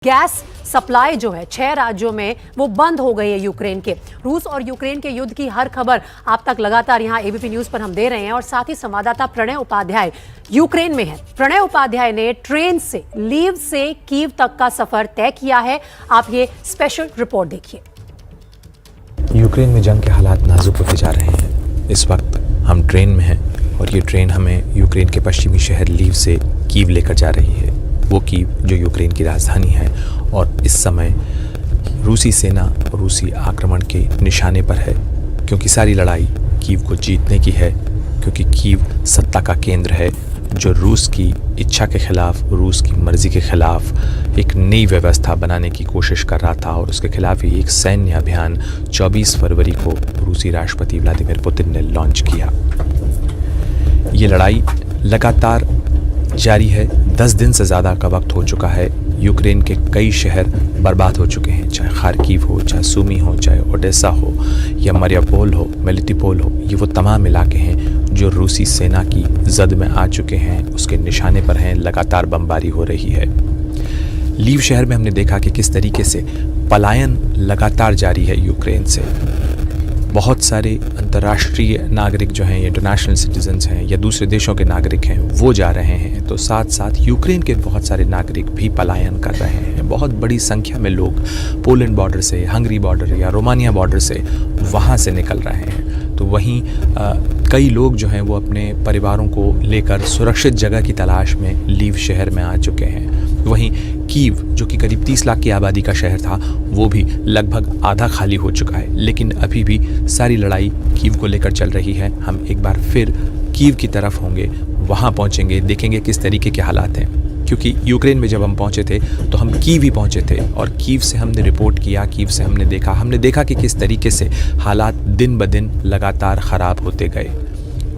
Gas supply जो है 6 राज्यों में वो बंद हो गई है यूक्रेन के। रूस और यूक्रेन के युद्ध की हर खबर आप तक लगातार यहाँ एबीपी न्यूज पर हम दे रहे हैं और साथ ही संवाददाता प्रणय उपाध्याय यूक्रेन में है। प्रणय उपाध्याय ने ट्रेन से लीव से कीव तक का सफर तय किया है। आप ये स्पेशल रिपोर्ट देखिए। यूक्रेन में जंग के हालात नाजुक होते जा रहे हैं। इस वक्त हम ट्रेन में हैं और ये ट्रेन हमें यूक्रेन के पश्चिमी शहर लीव से कीव लेकर जा रही है। वो कीव जो यूक्रेन की राजधानी है और इस समय रूसी सेना रूसी आक्रमण के निशाने पर है, क्योंकि सारी लड़ाई कीव को जीतने की है। क्योंकि कीव सत्ता का केंद्र है जो रूस की इच्छा के खिलाफ, रूस की मर्जी के खिलाफ एक नई व्यवस्था बनाने की कोशिश कर रहा था और उसके खिलाफ ही एक सैन्य अभियान 24 फरवरी को रूसी राष्ट्रपति व्लादिमीर पुतिन ने लॉन्च किया। ये लड़ाई लगातार जारी है। 10 दिन से ज़्यादा का वक्त हो चुका है। यूक्रेन के कई शहर बर्बाद हो चुके हैं, चाहे खार्किव हो, चाहे सुमी हो, चाहे ओडेसा हो या मरियापोल हो, मेलिटोपोल हो। ये वो तमाम इलाके हैं जो रूसी सेना की जद में आ चुके हैं, उसके निशाने पर हैं। लगातार बमबारी हो रही है। लीव शहर में हमने देखा कि किस तरीके से पलायन लगातार जारी है यूक्रेन से। बहुत सारे अंतर्राष्ट्रीय नागरिक जो हैं, इंटरनेशनल सिटीजन्स हैं या दूसरे देशों के नागरिक हैं, वो जा रहे हैं। तो साथ साथ यूक्रेन के बहुत सारे नागरिक भी पलायन कर रहे हैं। बहुत बड़ी संख्या में लोग पोलैंड बॉर्डर से, हंगरी बॉर्डर या रोमानिया बॉर्डर से वहाँ से निकल रहे हैं। तो वहीं कई लोग जो हैं वो अपने परिवारों को लेकर सुरक्षित जगह की तलाश में लीव शहर में आ चुके हैं। वहीं कीव जो कि करीब 30 लाख की आबादी का शहर था, वो भी लगभग आधा खाली हो चुका है। लेकिन अभी भी सारी लड़ाई कीव को लेकर चल रही है। हम एक बार फिर कीव की तरफ होंगे, वहाँ पहुँचेंगे, देखेंगे किस तरीके के हालात हैं। क्योंकि यूक्रेन में जब हम पहुँचे थे तो हम कीव ही पहुँचे थे और कीव से हमने रिपोर्ट किया, कीव से हमने देखा कि किस तरीके से हालात दिन ब दिन लगातार ख़राब होते गए।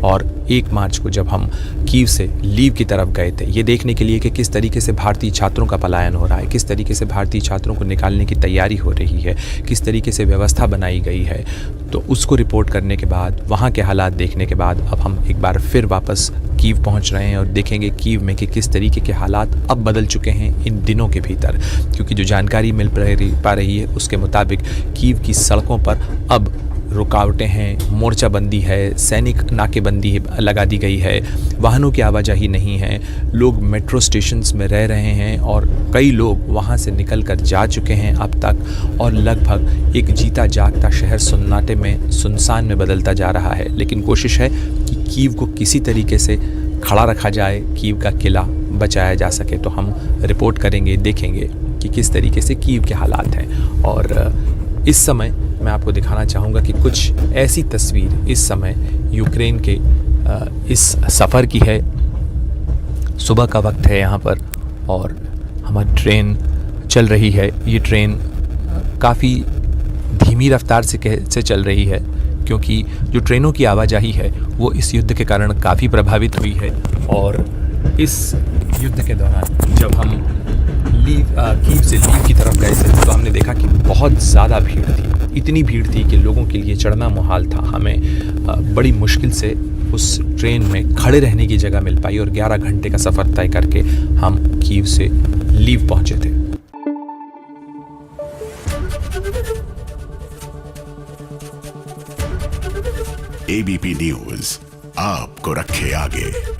और 1 मार्च को जब हम कीव से लीव की तरफ गए थे, ये देखने के लिए कि किस तरीके से भारतीय छात्रों का पलायन हो रहा है, किस तरीके से भारतीय छात्रों को निकालने की तैयारी हो रही है, किस तरीके से व्यवस्था बनाई गई है। तो उसको रिपोर्ट करने के बाद, वहाँ के हालात देखने के बाद अब हम एक बार फिर वापस कीव पहुँच रहे हैं और देखेंगे कीव में कि किस तरीके के हालात अब बदल चुके हैं इन दिनों के भीतर। क्योंकि जो जानकारी मिल पा रही है उसके मुताबिक कीव की सड़कों पर अब रुकावटें हैं, मोर्चाबंदी है, सैनिक नाकेबंदी लगा दी गई है, वाहनों की आवाजाही नहीं है, लोग मेट्रो स्टेशंस में रह रहे हैं और कई लोग वहां से निकल कर जा चुके हैं अब तक। और लगभग एक जीता जागता शहर सुन्नाटे में, सुनसान में बदलता जा रहा है। लेकिन कोशिश है कि कीव को किसी तरीके से खड़ा रखा जाए, कीव का किला बचाया जा सके। तो हम रिपोर्ट करेंगे, देखेंगे कि किस तरीके से कीव के हालात हैं। और इस समय मैं आपको दिखाना चाहूँगा कि कुछ ऐसी तस्वीर इस समय यूक्रेन के इस सफ़र की है। सुबह का वक्त है यहाँ पर और हमारी ट्रेन चल रही है। ये ट्रेन काफ़ी धीमी रफ्तार से चल रही है, क्योंकि जो ट्रेनों की आवाजाही है वो इस युद्ध के कारण काफ़ी प्रभावित हुई है। और इस युद्ध के दौरान जब हम कीव से लीव की तरफ गए थे तो हमने देखा कि बहुत ज़्यादा भीड़ थी। इतनी भीड़ थी कि लोगों के लिए चढ़ना मुहाल था। हमें बड़ी मुश्किल से उस ट्रेन में खड़े रहने की जगह मिल पाई और 11 घंटे का सफ़र तय करके हम कीव से लीव पहुँचे थे। एबीपी न्यूज़ आपको रखे आगे।